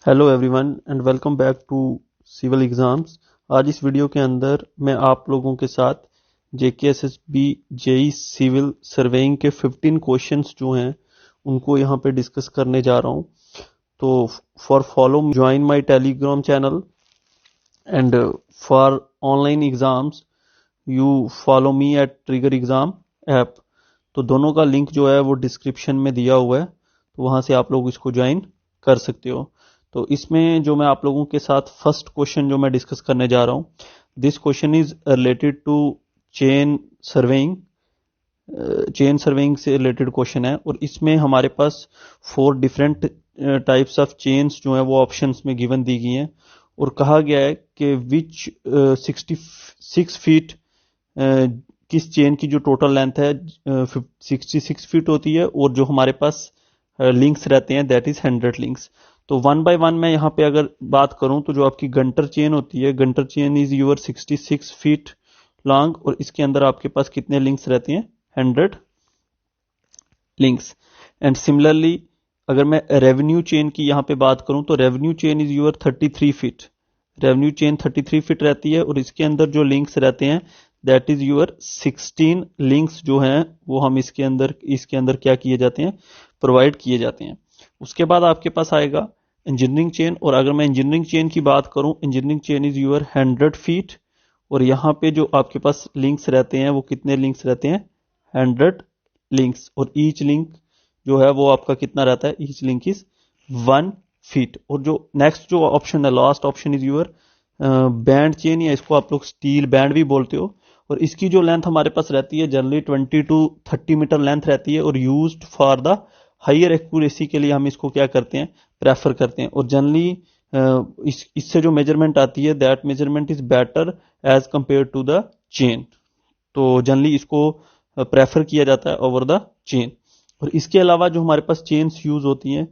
Hello everyone and welcome back to civil exams. आज इस video के अंदर मैं आप लोगों के साथ जेकेएसएसबी जेई सिविल सर्वेइंग के 15 क्वेश्चंस जो हैं उनको यहाँ पे डिस्कस करने जा रहा हूँ। तो for follow join my Telegram channel and for online exams you follow me at trigger exam app. तो दोनों का लिंक जो है वो डिस्क्रिप्शन में दिया हुआ है, तो वहाँ से आप लोग इसको ज्वाइन कर सकते हो। तो इसमें जो मैं आप लोगों के साथ फर्स्ट क्वेश्चन जो मैं डिस्कस करने जा रहा हूँ, this question is related to chain surveying. Chain surveying से रिलेटेड क्वेश्चन है और इसमें हमारे पास 4 डिफरेंट टाइप्स ऑफ चेन्स जो है वो ऑप्शंस में गिवन दी गई हैं और कहा गया है कि विच 66 फीट किस चेन की जो टोटल लेंथ है 66 फीट होती है और जो हमारे पास लिंक्स रहते हैं दैट इज 100 लिंक्स। तो वन बाय वन मैं यहाँ पे अगर बात करूं तो जो आपकी गंटर चेन होती है, Gunter chain is your 66 feet long और इसके अंदर आपके पास कितने लिंक्स रहते हैं, 100 लिंक्स। एंड सिमिलरली अगर मैं रेवेन्यू चेन की यहाँ पे बात करूं तो revenue chain is your 33 feet, revenue chain 33 feet रहती है और इसके अंदर जो लिंक्स रहते हैं दैट इज यूर 16 लिंक्स जो हैं वो हम इसके अंदर क्या किए जाते हैं, प्रोवाइड किए जाते हैं। उसके बाद आपके पास आएगा इंजीनियरिंग चेन और अगर मैं इंजीनियरिंग चेन की बात करूं, engineering chain is your 100 feet और यहाँ पे जो आपके पास लिंक्स रहते हैं वो कितने लिंक्स रहते हैं, 100 लिंक्स और ईच लिंक जो है वो आपका कितना रहता है, ईच लिंक इज 1 फीट। और जो नेक्स्ट जो ऑप्शन है, last option is your band chain या इसको आप लोग स्टील बैंड भी बोलते हो और इसकी जो लेंथ हमारे पास रहती है जनरली 20 to 30 मीटर लेंथ रहती है और used for the higher accuracy के लिए हम इसको क्या करते हैं, प्रेफर करते हैं। और जनरली इससे जो मेजरमेंट आती है that measurement is better as compare to the chain. तो जनरली इसको प्रेफर किया जाता है ओवर द चेन। और इसके अलावा जो हमारे पास चेन्स यूज होती हैं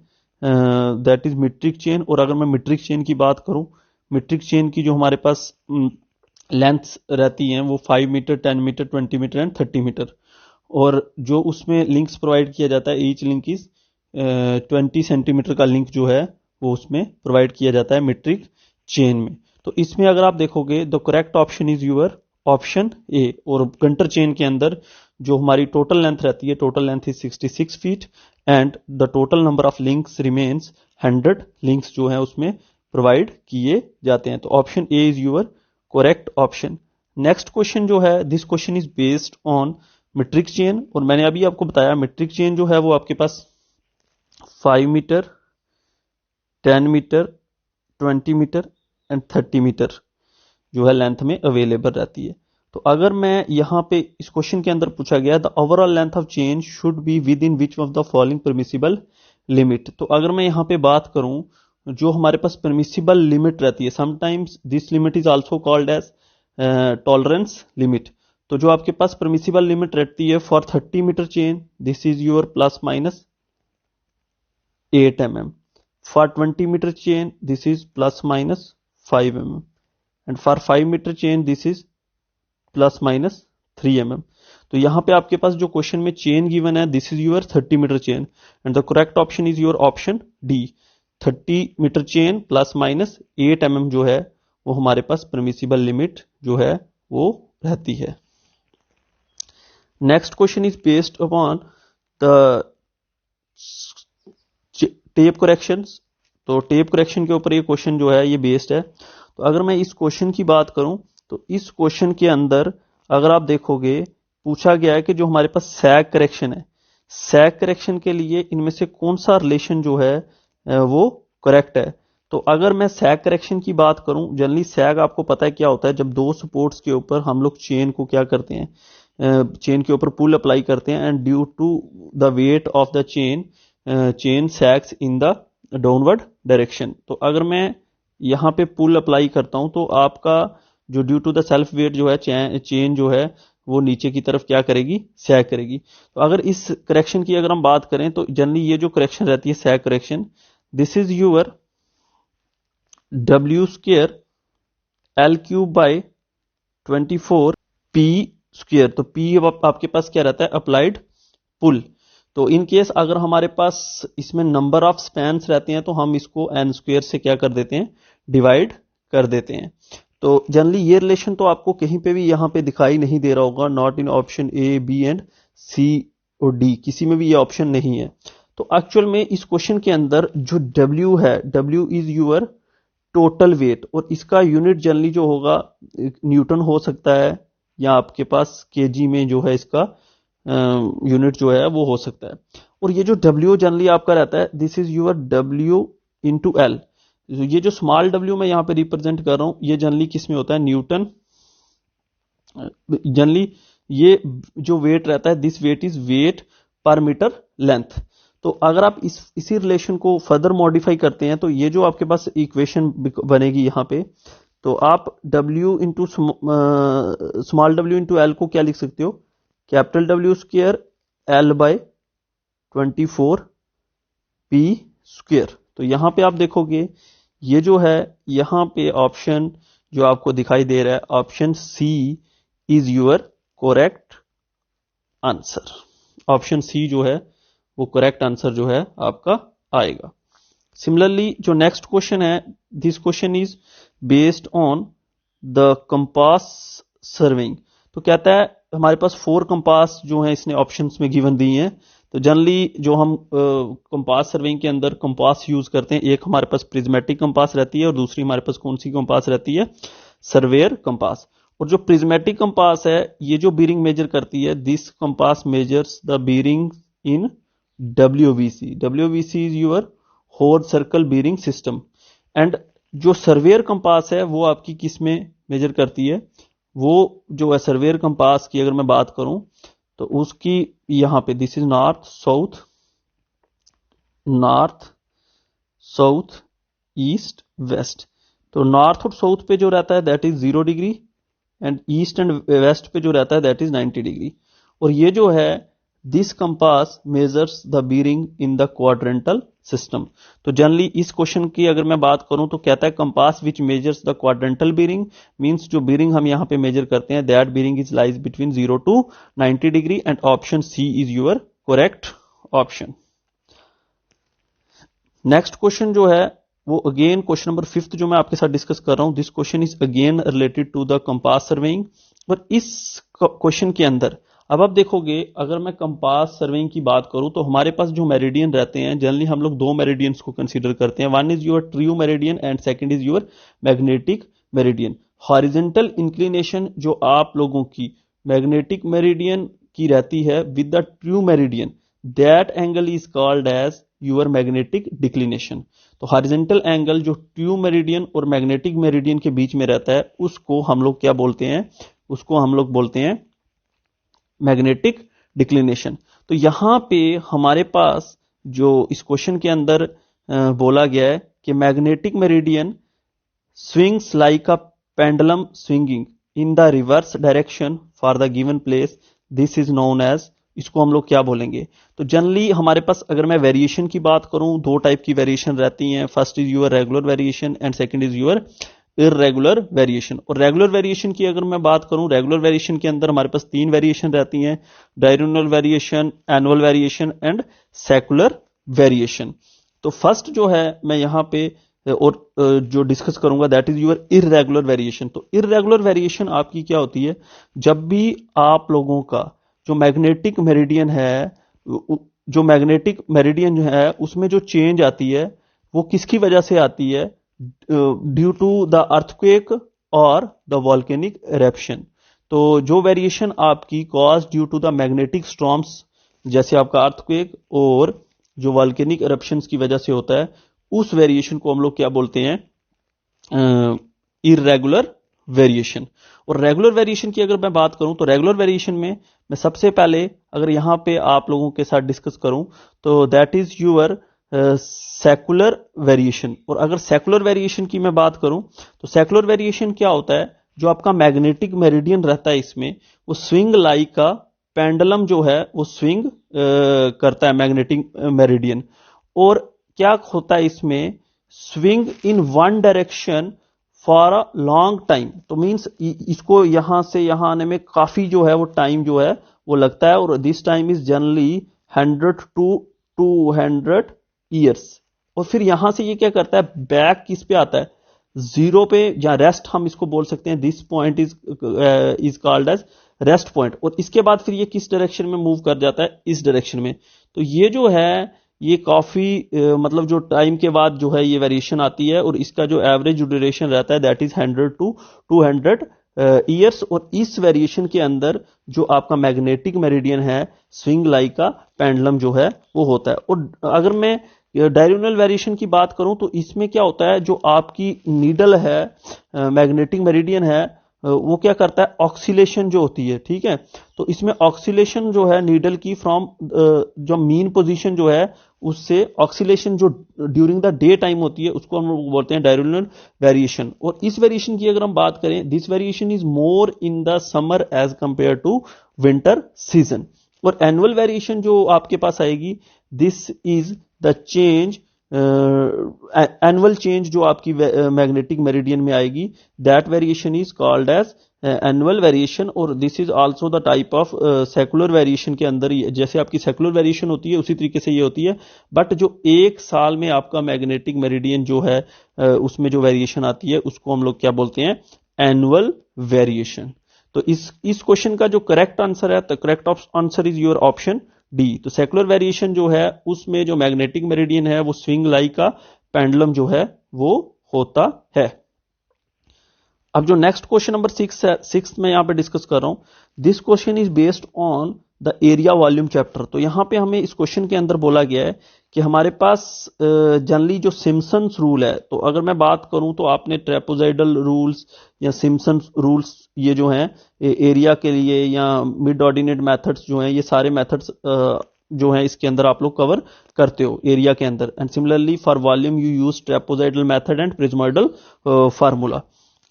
दैट इज मीट्रिक चेन। और अगर मैं मीट्रिक चेन की बात करूं, मीट्रिक चेन की जो हमारे पास लेंथ रहती हैं वो 5 metre, 10 metre, 20 metre and 30 metre और जो उसमें लिंक्स प्रोवाइड किया जाता है ईच लिंक इज 20 सेंटीमीटर का लिंक जो है वो उसमें प्रोवाइड किया जाता है मीट्रिक चेन में। तो इसमें अगर आप देखोगे the correct option is your option A. और गंटर चेन के अंदर जो हमारी टोटल लेंथ रहती है, total length is 66 feet and the total number of links remains 100 links जो है उसमें प्रोवाइड किए जाते हैं। तो option A is your correct option. Next question जो है, this question is based on metric chain और मैंने अभी आपको बताया मीट्रिक चेन जो है वो आपके पास 5 metre, 10 metre, 20 metre and 30 metre जो है लेंथ में अवेलेबल रहती है। तो अगर मैं यहाँ पे इस क्वेश्चन के अंदर पूछा गया the overall length of chain should be with in which of the following permissible limit. तो अगर मैं यहाँ पे बात करूं जो हमारे पास परमिसिबल लिमिट रहती है, sometimes this limit is also called as tolerance limit. तो जो आपके पास परमिसिबल लिमिट रहती है for 30 metre chain this is your plus minus 8 mm, for 20 metre chain this is plus minus 5 mm and for 5 metre chain this is plus minus 3 mm। तो यहां पे आपके पास जो क्वेश्चन में चेन गिवन है this is your 30 metre chain and the correct option is your option D, 30 metre chain plus minus 8 mm जो है वो हमारे पास परमिसिबल लिमिट जो है वो रहती है। Next question is based upon the tape corrections. तो टेप करेक्शन के ऊपर ये क्वेश्चन जो है ये बेस्ड है। तो अगर मैं इस क्वेश्चन की बात करूं तो इस क्वेश्चन के अंदर अगर आप देखोगे पूछा गया है कि जो हमारे पास सैग करेक्शन है, सैग करेक्शन के लिए इनमें से कौन सा रिलेशन जो है वो करेक्ट है। तो अगर मैं सैग करेक्शन की बात करूं, जनरली सैग आपको पता है क्या होता है, जब दो सपोर्ट्स के ऊपर हम लोग चेन को क्या करते हैं, चेन के ऊपर पुल अप्लाई करते हैं and due to the weight of the chain sags in the downward direction. तो अगर मैं यहाँ पे पुल अप्लाई करता हूं तो आपका जो due to the self weight जो है चेन जो है वो नीचे की तरफ क्या करेगी, सैग करेगी। तो अगर इस करेक्शन की अगर हम बात करें तो जनरली ये जो करेक्शन रहती है सैग correction this is your W square L cube by 24 P square. तो P आपके पास क्या रहता है, अप्लाइड पुल। तो इन केस अगर हमारे पास इसमें नंबर ऑफ स्पैन्स रहते हैं तो हम इसको n स्क्वायर से क्या कर देते हैं, डिवाइड कर देते हैं। तो जनरली ये रिलेशन तो आपको कहीं पे भी यहां पे दिखाई नहीं दे रहा होगा, not in option A, B and C और डी, किसी में भी ये ऑप्शन नहीं है। तो एक्चुअल में इस क्वेश्चन के अंदर जो W है, W is your total weight, और इसका यूनिट जनरली जो होगा न्यूटन हो सकता है, या आपके पास केजी में जो है इसका यूनिट जो है वो हो सकता है। और ये जो W जनरली आपका रहता है, this is your W into L. ये जो स्मॉल W मैं यहां पे रिप्रेजेंट कर रहा हूं, ये जनरली किस में होता है, न्यूटन। जनरली ये जो वेट रहता है, दिस वेट इज वेट पर मीटर लेंथ। तो अगर आप इसी रिलेशन को फर्दर मॉडिफाई करते हैं तो ये जो आपके पास इक्वेशन बनेगी यहां पे, तो आप W into small W into L को क्या लिख सकते हो, capital W square L by 24 P square. तो यहां पे आप देखोगे ये जो है, यहां पे ऑप्शन जो आपको दिखाई दे रहा है, option C is your correct answer. Option C जो है वो करेक्ट आंसर जो है आपका आएगा। सिमिलरली जो नेक्स्ट क्वेश्चन है, this question is based on the compass serving. तो कहता है हमारे पास 4 कंपास जो है इसने ऑप्शंस में गिवन दी हैं। तो जनरली जो हम कंपास सर्विंग के अंदर कंपास यूज करते हैं, एक हमारे पास प्रिज्मेटिक कंपास रहती है और दूसरी हमारे पास कौन सी कंपास रहती है, सर्वेयर कंपास। और जो प्रिज्मेटिक कंपास है, ये जो बीरिंग मेजर करती है, this compass measures the bearing in WBC। WBC is your whole circle bearing system. And जो सर्वेयर कंपास है वो आपकी किस में मेजर करती है, वो जो है सर्वेयर कंपास की अगर मैं बात करूं तो उसकी यहां पे this is north south east west. तो नॉर्थ और साउथ पे जो रहता है that is 0 degree, and east and west पे जो रहता है दैट इज 90 डिग्री। और ये जो है this compass measures the bearing in the quadrantal system. तो जनरली इस क्वेश्चन की अगर मैं बात करूं तो कहता है compass which measures the quadrantal bearing, means जो बीरिंग हम यहां पे मेजर करते हैं that bearing is lies between 0 to 90 degree, and option C is your correct option. Next question जो है वो अगेन क्वेश्चन नंबर 5 जो मैं आपके साथ डिस्कस कर रहा हूं, this question is again related to the compass surveying. और इस क्वेश्चन के अंदर अब आप देखोगे, अगर मैं कंपास सर्वेइंग की बात करूं तो हमारे पास जो मेरिडियन रहते हैं, जनरली हम लोग 2 मेरिडियंस को कंसीडर करते हैं। One is your true meridian and second is your magnetic meridian. Horizontal inclination जो आप लोगों की मैग्नेटिक मेरिडियन की रहती है with the true meridian, that angle is called as your magnetic declination. तो हॉरिजॉन्टल एंगल जो ट्रू मेरिडियन और मैग्नेटिक मेरिडियन के बीच में रहता है उसको हम लोग क्या बोलते हैं, उसको हम लोग बोलते हैं मैग्नेटिक डिक्लिनेशन। तो यहां पे हमारे पास जो इस क्वेश्चन के अंदर बोला गया है कि magnetic meridian swings like a pendulum swinging in the reverse direction for the given place, this is known as, इसको हम लोग क्या बोलेंगे। तो जनरली हमारे पास अगर मैं वेरिएशन की बात करूं, 2 टाइप की वेरिएशन रहती हैं, first is your regular variation and second is your irregular variation. और रेगुलर वेरिएशन की अगर मैं बात करूं, रेगुलर वेरिएशन के अंदर हमारे पास 3 वेरिएशन रहती हैं, directional variation, annual variation and secular variation. तो फर्स्ट जो है मैं यहां पे और जो डिस्कस करूंगा that is your irregular variation. तो इररेगुलर वेरिएशन आपकी क्या होती है, जब भी आप लोगों का जो मैग्नेटिक मेरिडियन है, जो मैग्नेटिक मेरिडियन जो है उसमें जो चेंज आती है वो किसकी वजह से आती है, ड्यू टू द अर्थक्वेक और द वॉल्केनिक इरप्शन। तो जो वेरिएशन आपकी cause due to the magnetic storms, जैसे आपका अर्थक्वेक और जो वॉल्केनिक इरप्शंस की वजह से होता है, उस वेरिएशन को हम लोग क्या बोलते हैं, इररेगुलर वेरिएशन। और रेगुलर वेरिएशन की अगर मैं बात करूं तो रेगुलर वेरिएशन में मैं सबसे पहले अगर यहां पे आप लोगों के साथ डिस्कस करूं तो that is your secular variation. और अगर सेकुलर वेरिएशन की मैं बात करूं तो सेकुलर वेरिएशन क्या होता है, जो आपका मैग्नेटिक मेरिडियन रहता है इसमें वो स्विंग लाइक का पेंडुलम जो है वो स्विंग करता है मैग्नेटिक मेरिडियन। और क्या होता है इसमें, swing in one direction for a long time. तो मींस इसको यहां से यहां आने में काफी जो है वो टाइम जो है वो लगता है, और this time is generally 100 to 200 years. और फिर यहां से ये क्या करता है, बैक किस पे आता है, जीरो पे, या रेस्ट हम इसको बोल सकते हैं। This point is called as rest point. और इसके बाद फिर ये किस डायरेक्शन में मूव कर जाता है, इस डायरेक्शन में। तो ये जो है ये काफी मतलब जो टाइम के बाद जो है ये वेरिएशन आती है, और इसका जो एवरेज ड्यूरेशन रहता है दैट इज 100 to 200 ईयर्स। और इस वेरिएशन के अंदर जो आपका मैग्नेटिक मेरिडियन है, स्विंग लाइक का पेंडुलम जो है वो होता है। और अगर मैं डायरेक्शनल वेरिएशन की बात करूं तो इसमें क्या होता है, जो आपकी नीडल है, मैग्नेटिक मेरिडियन है, वो क्या करता है, ऑक्सीलेशन जो होती है, ठीक है। तो इसमें ऑक्सीलेशन जो है नीडल की फ्रॉम जो मीन पोजीशन जो है उससे ऑक्सीलेशन जो ड्यूरिंग द डे टाइम होती है उसको हम लोग बोलते हैं डायरेक्शनल वेरिएशन। और इस वेरिएशन की अगर हम बात करें, this variation is more in the summer as compare to winter season. और एनुअल वेरिएशन जो आपके पास आएगी, this is the change, annual change जो आपकी मैग्नेटिक मेरिडियन में आएगी, that variation is called as annual variation. और this is also the type of secular variation के अंदर, जैसे आपकी सेकुलर वेरिएशन होती है उसी तरीके से ये होती है। बट जो एक साल में आपका मैग्नेटिक मेरिडियन जो है उसमें जो वेरिएशन आती है उसको हम लोग क्या बोलते हैं, एनुअल वेरिएशन। तो इस क्वेश्चन का जो करेक्ट आंसर है, the correct answer is your option D. तो सेकुलर वेरिएशन जो है उसमें जो मैग्नेटिक मेरिडियन है वो स्विंग लाइक का पेंडुलम जो है वो होता है। अब जो नेक्स्ट क्वेश्चन नंबर 6 है, 6 में यहां पे डिस्कस कर रहा हूं, this question is based on the area volume chapter. तो यहां पे हमें इस क्वेश्चन के अंदर बोला गया है कि हमारे पास जनरली जो सिम्पसन्स रूल है, तो अगर मैं बात करूं तो आपने ट्रेपेजॉइडल रूल्स या सिम्पसन्स रूल्स ये जो हैं एरिया के लिए, या मिड ऑर्डिनेट मेथड्स जो हैं, ये सारे मेथड्स जो हैं इसके अंदर आप लोग कवर करते हो एरिया के अंदर। And similarly for volume you use trapezoidal method and prismoidal formula.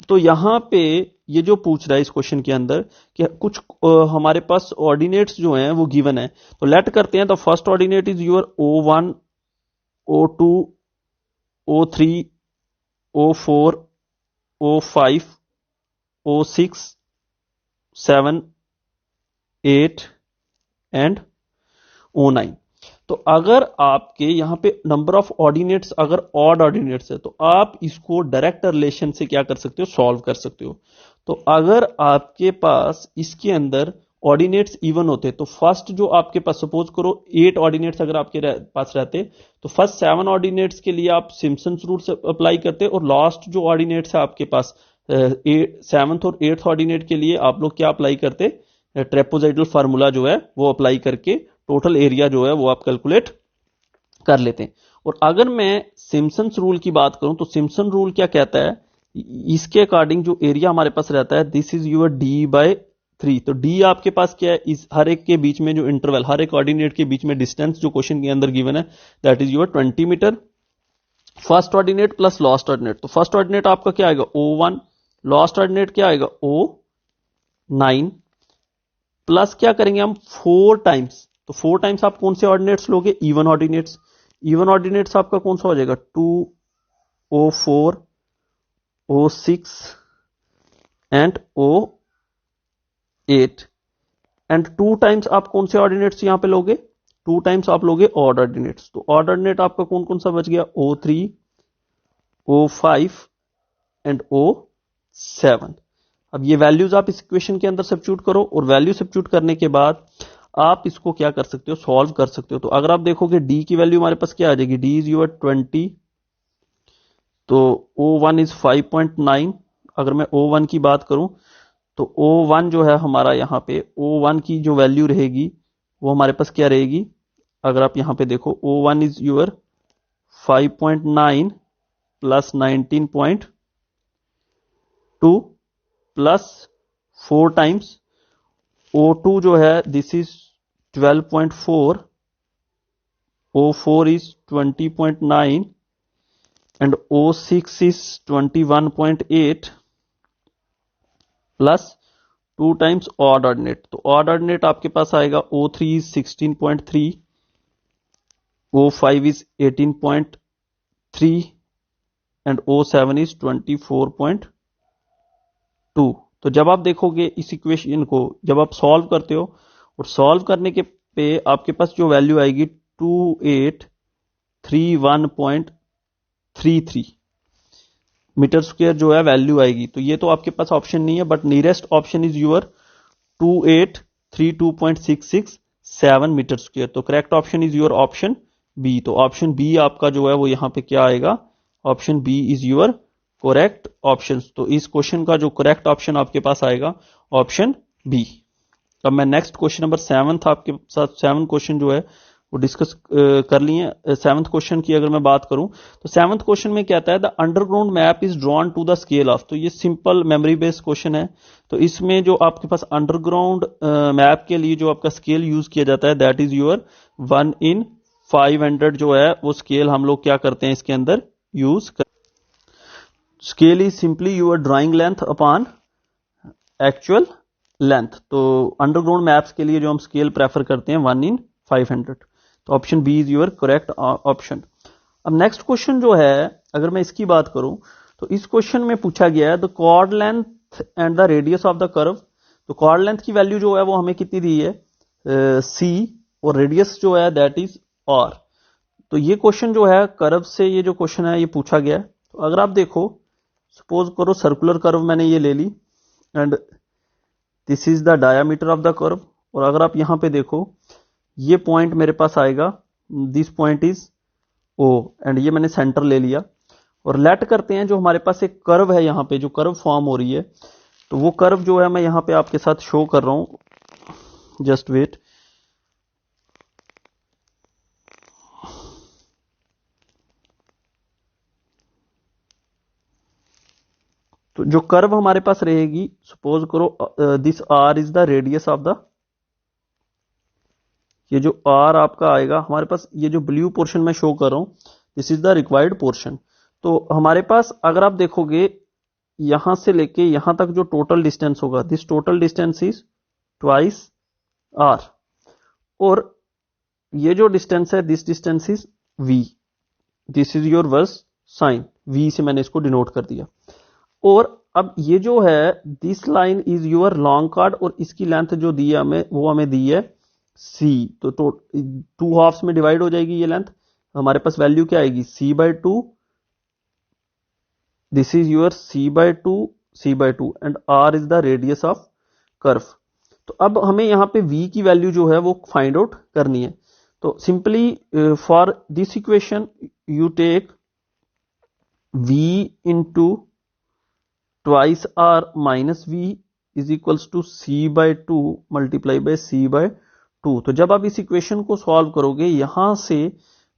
तो यहां पे ये जो पूछ रहा है इस क्वेश्चन के अंदर कि कुछ हमारे पास ऑर्डिनेट्स जो हैं वो गिवन है। तो लेट करते हैं, the first ordinate is your O1, O2, O3, O4, O5, O6, 7, 8 and O9। तो अगर आपके यहां पे नंबर ऑफ ऑर्डिनेट्स अगर ऑड ऑर्डिनेट्स है तो आप इसको डायरेक्ट रिलेशन से क्या कर सकते हो, सॉल्व कर सकते हो। तो अगर आपके पास इसके अंदर ऑर्डिनेट्स इवन होते तो फर्स्ट जो आपके पास, सपोज करो 8 ऑर्डिनेट्स अगर आपके पास रहते तो फर्स्ट 7 ऑर्डिनेट्स के लिए आप सिम्पसन्स रूल से अप्लाई करते, और लास्ट जो ऑर्डिनेट्स है आपके पास 7th और 8th ऑर्डिनेट के लिए आप लोग क्या अप्लाई करते, ट्रेपेजॉइडल फार्मूला जो है वो अप्लाई करके टोटल एरिया जो है वो आप कैलकुलेट कर लेते हैं। और अगर मैं सिम्पसन्स रूल की बात करूं तो सिम्पसन रूल क्या कहता है, इसके अकॉर्डिंग जो एरिया हमारे पास रहता है, दिस इज यूर D/3। तो D आपके पास क्या है, इस हर एक के बीच में जो इंटरवल, हर एक ऑर्डिनेट के बीच में डिस्टेंस जो क्वेश्चन के अंदर गिवन है, that is your 20 metre. First ordinate plus last ordinate, तो फर्स्ट ऑर्डिनेट आपका क्या आएगा O1, लास्ट ऑर्डिनेट क्या आएगा O9, प्लस क्या करेंगे हम 4 टाइम्स। तो 4 टाइम्स आप कौन से ऑर्डिनेट्स लोगे, इवन ऑर्डिनेट्स। इवन ऑर्डिनेट्स आपका कौन सा हो जाएगा, 2, O4, O6 and O8। And 2 times आप कौन से ऑर्डिनेट्स यहां पे लोगे, 2 टाइम्स आप लोगे ऑड ऑर्डिनेट्स। तो ऑड ऑर्डिनेट आपका कौन कौन सा बच गया, O3, O5 एंड O7। अब ये वैल्यूज आप इस इक्वेशन के अंदर सब्स्टिट्यूट करो, और वैल्यू सब्स्टिट्यूट करने के बाद आप इसको क्या कर सकते हो, सॉल्व कर सकते हो। तो अगर आप देखोगे डी की वैल्यू हमारे पास क्या आ जाएगी, डी इज यूर 20, तो O1 इज 5.9। अगर मैं O1 की बात करूं तो O1 जो है हमारा यहाँ पे O1 की जो वैल्यू रहेगी वो हमारे पास क्या रहेगी, अगर आप यहां पे देखो O1 is your 5.9 plus 19.2 plus 4 times O2 जो है this is 12.4, O4 is 20.9 and O6 is 21.8 plus 2 times odd ordinate. तो ऑड ऑर्डिनेट आपके पास आएगा O3 is 16.3, O5 is 18.3 and O7 is 24.2। तो जब आप देखोगे इस इक्वेशन को, जब आप सॉल्व करते हो और सॉल्व करने के पे आपके पास जो वैल्यू आएगी 2831.33 मीटर स्क्वायर जो है वैल्यू आएगी। तो ये तो आपके पास ऑप्शन नहीं है, but nearest option is your 2832.667 metre square. तो correct option is your option B. तो ऑप्शन बी आपका जो है वो यहां पे क्या आएगा, option B is your correct option. तो इस क्वेश्चन का जो करेक्ट ऑप्शन आपके पास आएगा ऑप्शन बी। अब मैं नेक्स्ट क्वेश्चन नंबर 7 आपके साथ 7 क्वेश्चन जो है वो डिस्कस कर लिए। 7th क्वेश्चन की अगर मैं बात करूं तो 7th क्वेश्चन में क्या आता है, the underground map is drawn to the scale of. तो ये सिंपल मेमोरी बेस्ड क्वेश्चन है। तो इसमें जो आपके पास अंडरग्राउंड मैप के लिए जो आपका स्केल यूज किया जाता है दैट इज योर 1/500 जो है वो स्केल हम लोग क्या करते हैं इसके अंदर यूज कर। Scale is simply your drawing length upon actual length. तो अंडरग्राउंड मैप्स के लिए जो हम स्केल प्रेफर करते हैं 1/500। तो option B is your correct option. अब नेक्स्ट क्वेश्चन जो है अगर मैं इसकी बात करूं तो इस क्वेश्चन में पूछा गया है the chord length and the radius of the curve. तो कॉर्ड लेंथ की वैल्यू जो है वो हमें कितनी दी है सी, और रेडियस जो है दैट इज आर। तो ये क्वेश्चन जो है कर्व से ये जो क्वेश्चन है ये पूछा गया है। तो अगर आप देखो सपोज करो सर्कुलर कर्व मैंने ये ले ली and this is the diameter of the curve. और अगर आप यहां पे देखो ये पॉइंट मेरे पास आएगा, this point is O, and ये मैंने सेंटर ले लिया। और लेट करते हैं जो हमारे पास एक कर्व है यहां पे जो कर्व फॉर्म हो रही है, तो वो कर्व जो है मैं यहां पे आपके साथ शो कर रहा हूं, जस्ट वेट। तो जो कर्व हमारे पास रहेगी सपोज करो this R is the radius of the, ये जो आर आपका आएगा हमारे पास, ये जो ब्लू पोर्शन में शो कर रहा हूं this is the required portion. तो हमारे पास अगर आप देखोगे यहां से लेके यहां तक जो टोटल डिस्टेंस होगा this total distance is twice R, और ये जो डिस्टेंस है this distance is V, this is your vers sine, V से मैंने इसको डिनोट कर दिया। और अब ये जो है this line is your long card, और इसकी लेंथ जो दी है हमें वो हमें दी है सी। तो 2 हाफ्स में डिवाइड हो जाएगी ये लेंथ, हमारे पास वैल्यू क्या आएगी c/2, this is your c/2 c/2 and r is the radius of curve. तो अब हमें यहां पे v की वैल्यू जो है वो फाइंड आउट करनी है। तो simply for this equation you take v into twice r minus v is equals to c/2 multiply by c/2। तो जब आप इस इक्वेशन को सॉल्व करोगे यहां से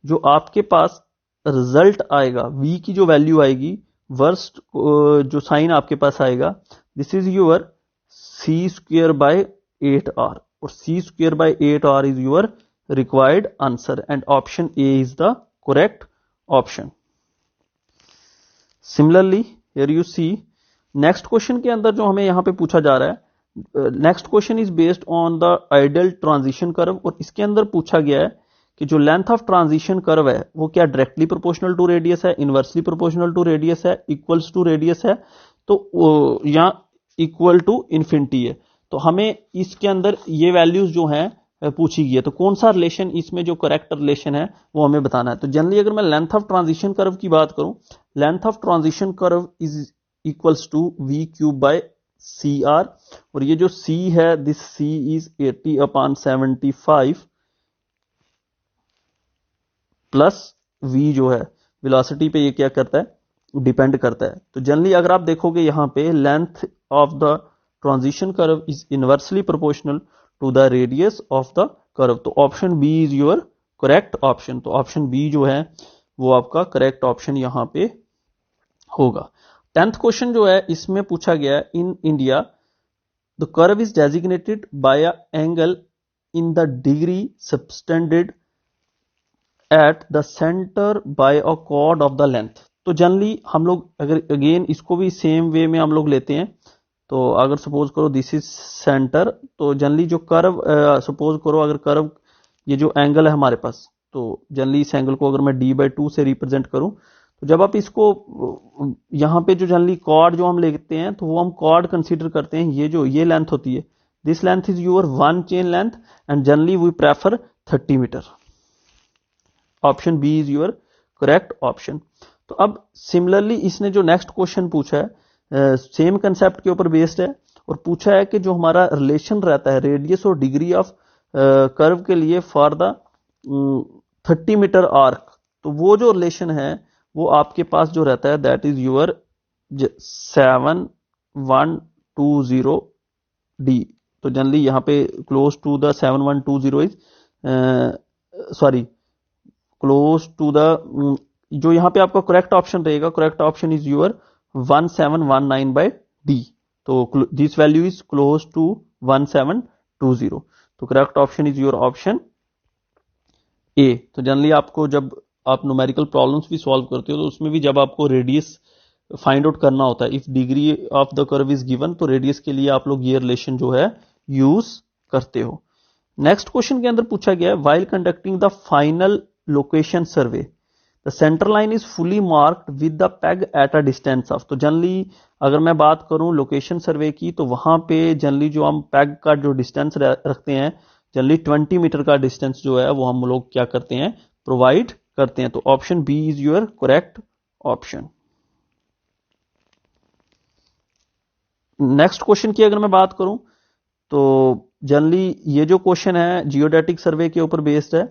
जो आपके पास रिजल्ट आएगा v की जो वैल्यू आएगी वर्स्ट जो साइन आपके पास आएगा दिस इज योर c²/8r, और c²/8r is your required answer and option A is the correct option. Similarly here you see next question के अंदर जो हमें यहां पे पूछा जा रहा है, next question is based on the ideal transition curve, और इसके अंदर पूछा गया है कि जो लेंथ ऑफ ट्रांजिशन कर्व है वो क्या डायरेक्टली प्रोपोर्शनल टू रेडियस है, इनवर्सली प्रोपोर्शनल टू रेडियस है, इक्वल्स टू रेडियस है, तो या इक्वल टू इन्फिनिटी है। तो हमें इसके अंदर ये वैल्यूज जो हैं पूछी गई है, तो कौन सा रिलेशन इसमें जो करेक्ट रिलेशन है वो हमें बताना है। तो जनरली अगर मैं लेंथ ऑफ ट्रांजिशन कर्व की बात करूं, length of transition curve is equals to v³/cr, और ये जो c है this c is 80/75 plus v जो है वेलोसिटी पे ये क्या करता है डिपेंड करता है। तो जनरली अगर आप देखोगे यहां पे length of the transition curve is inversely proportional to the radius of the curve. तो option B is your correct option. तो ऑप्शन बी जो है वो आपका करेक्ट ऑप्शन यहां पे होगा। 10th क्वेश्चन जो है इसमें पूछा गया है in India the curve is designated by a angle in the degree subtended at the centre by a chord of the length. तो जनरली हम लोग अगर अगेन इसको भी सेम वे में हम लोग लेते हैं, तो अगर सपोज करो दिस इज सेंटर, तो जनरली जो कर्व सपोज करो अगर कर्व ये जो एंगल है हमारे पास, तो जनरली इस एंगल को अगर मैं d/2 से रिप्रेजेंट करूं, तो जब आप इसको यहां पे जो जनरली कॉर्ड जो हम लेते हैं तो वो हम कॉर्ड कंसीडर करते हैं, ये जो ये लेंथ होती है This length is your one chain length and generally we prefer 30 metre. Option B is your correct option. तो अब सिमिलरली इसने जो नेक्स्ट क्वेश्चन पूछा है सेम कंसेप्ट के ऊपर बेस्ड है और पूछा है कि जो हमारा रिलेशन रहता है रेडियस और डिग्री ऑफ कर्व के लिए फॉर द 30 मीटर आर्क, तो वो जो रिलेशन है वो आपके पास जो रहता है दैट इज योर 7120D. तो जनरली यहाँ पे close to the 7120 is sorry close to the जो यहाँ पे आपका करेक्ट ऑप्शन रहेगा, correct option is your 1719/D. तो this value is close to 1720. तो correct option is your option A. तो जनरली आपको जब आप न्यूमेरिकल प्रॉब्लम्स भी सॉल्व करते हो तो उसमें भी जब आपको रेडियस फाइंड आउट करना होता है, if degree of the curve is given, तो रेडियस के लिए आप लोग ये रिलेशन जो है यूज करते हो. नेक्स्ट क्वेश्चन के अंदर पूछा गया है while conducting the final location survey the centre line is fully marked with the peg at a distance of. तो जनरली अगर मैं बात करूं लोकेशन सर्वे की तो वहां पे जनरली जो हम पेग का जो डिस्टेंस रखते हैं जनरली 20 मीटर का डिस्टेंस जो है वो हम लोग क्या करते हैं प्रोवाइड करते हैं. तो option B is your correct option. Next question की अगर मैं बात करूं तो जनरली ये जो क्वेश्चन है जियोडेटिक सर्वे के ऊपर बेस्ड है.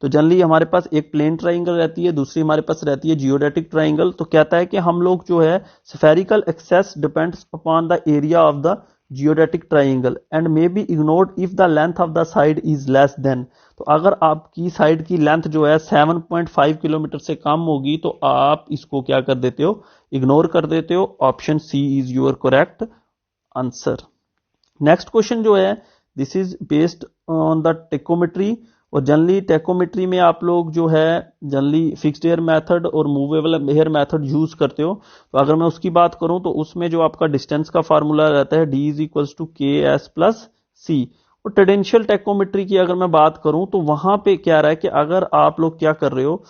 तो जनरली हमारे पास एक प्लेन ट्राइंगल रहती है, दूसरी हमारे पास रहती है जियोडेटिक ट्राइंगल. तो कहता है कि हम लोग जो है spherical excess depends upon the area of the geodetic triangle and may be ignored if the length of the side is less than. तो अगर आपकी साइड की लेंथ जो है 7.5 किलोमीटर से कम होगी तो आप इसको क्या कर देते हो इग्नोर कर देते हो. Option C is your correct answer. Next question जो है this is based on the tacheometry और जनरली टेकोमेट्री में आप लोग जो है जनरली फिक्स्ड एयर मेथड और मूवेबल एयर मेथड यूज करते हो. तो अगर मैं उसकी बात करूं तो उसमें जो आपका डिस्टेंस का फार्मूला रहता है D is equals to KS+C. और टेंडेंशियल टेकोमेट्री की अगर मैं बात करूं तो वहां पे क्या रहा है कि अगर आप लोग क्या कर रहे हो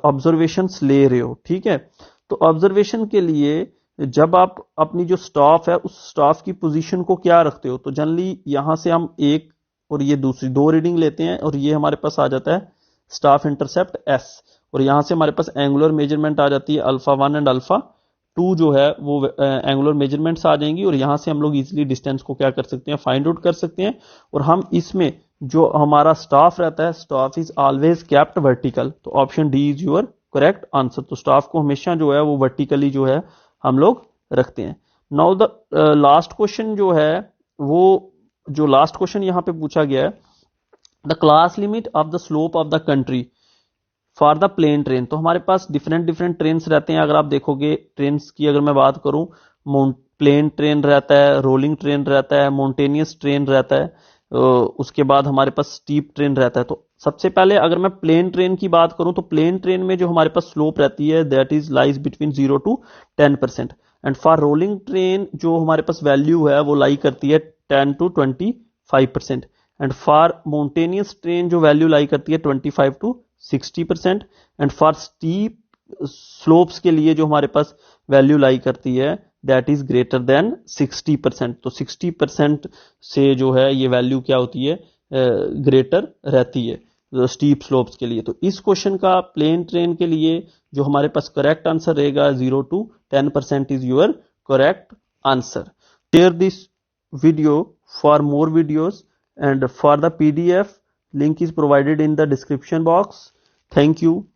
ऑब्जर्वेशंस ले रहे हो, ठीक है. तो ऑब्जर्वेशन के लिए जब आप अपनी जो स्टाफ है उस स्टाफ की पोजीशन को क्या रखते हो, तो जनरली यहां से हम एक और ये दूसरी दो रीडिंग लेते हैं और ये हमारे पास आ जाता है स्टाफ इंटरसेप्ट S और यहां से हमारे पास एंगुलर मेजरमेंट आ जाती है α1 एंड α2 जो है वो एंगुलर मेजरमेंट्स आ जाएंगी और यहां से हम लोग इजीली डिस्टेंस को क्या कर सकते हैं फाइंड आउट कर सकते हैं. और हम इसमें जो हमारा स्टाफ रहता है staff is always kept vertical. तो option D is your correct answer. तो स्टाफ को हमेशा जो है वो वर्टिकली जो है हम लोग रखते हैं. नाउ द लास्ट क्वेश्चन जो है वो जो लास्ट क्वेश्चन यहां पे पूछा गया है the class limit of the slope of the country for the plain train. तो हमारे पास डिफरेंट ट्रेन्स रहते हैं. अगर आप देखोगे ट्रेन्स की अगर मैं बात करूं प्लेन ट्रेन रहता है, रोलिंग ट्रेन रहता है, माउंटेनियस ट्रेन रहता है, उसके बाद हमारे पास स्टीप ट्रेन रहता है. तो सबसे पहले अगर मैं प्लेन ट्रेन की बात करूं तो प्लेन ट्रेन में जो हमारे पास स्लोप रहती है that is lies between 0 to 10% and for rolling train जो हमारे पास वैल्यू है वो लाई करती है 10 to 25% and for mountainous train जो वैल्यू लाई करती है 25 to 60% and for steep slopes के लिए जो हमारे पास वैल्यू लाई करती है दैट इज ग्रेटर देन 60%. तो 60% से जो है ये वैल्यू क्या होती है ग्रेटर रहती है स्टीप स्लोप्स के लिए. तो इस क्वेश्चन का प्लेन ट्रेन के लिए जो हमारे पास करेक्ट आंसर रहेगा 0 to 10% is your correct answer. Share this video for more videos and for the PDF link is provided in the description box. Thank you.